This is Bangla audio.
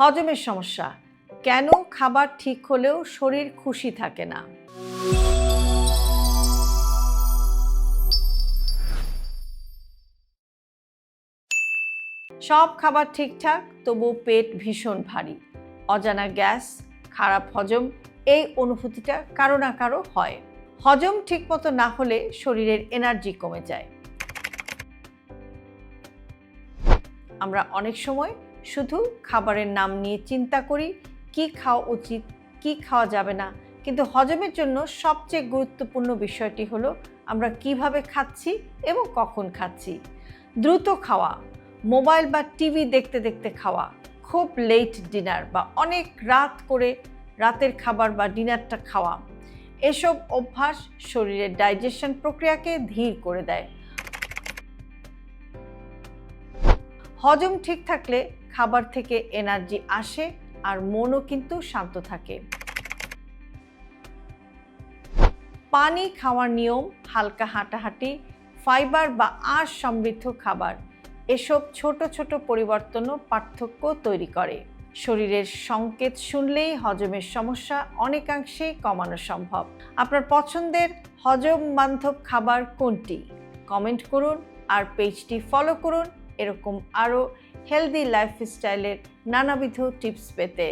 হজমের সমস্যা কেন খাবার ঠিক হলেও শরীর খুশি থাকে না? সব খাবার ঠিকঠাক, তবু পেট ভীষণ ভারী, অজানা গ্যাস, খারাপ হজম, এই অনুভূতিটা কারো না কারো হয়। হজম ঠিকমতো না হলে শরীরের এনার্জি কমে যায়। আমরা অনেক সময় শুধু খাবারের নাম নিয়ে চিন্তা করি, কি খাওয়া উচিত, কি খাওয়া যাবে না, কিন্তু হজমের জন্য সবচেয়ে গুরুত্বপূর্ণ বিষয়টি হলো আমরা কিভাবে খাচ্ছি এবং কখন খাচ্ছি। দ্রুত খাওয়া, মোবাইল বা টিভি দেখতে দেখতে খাওয়া, খুব লেট ডিনার বা অনেক রাত করে রাতের খাবার বা ডিনারটা খাওয়া, এসব অভ্যাস শরীরের ডাইজেশন প্রক্রিয়াকে ধীর করে দেয়। হজম ঠিক থাকলে খাবার থেকে এনার্জি আসে আর মনও কিন্তু শান্ত থাকে। পানি খাওয়ার নিয়ম, হালকা হাঁটাহাঁটি, ফাইবার বা আঁশ সমৃদ্ধ খাবার, এসব ছোট ছোট পরিবর্তনও পার্থক্য তৈরি করে। শরীরের সংকেত শুনলেই হজমের সমস্যা অনেকাংশেই কমানো সম্ভব। আপনার পছন্দের হজম বান্ধব খাবার কোনটি? কমেন্ট করুন আর পেজটি ফলো করুন এরকম আরও হেলদি লাইফস্টাইলের নানাবিধ টিপস পেতে।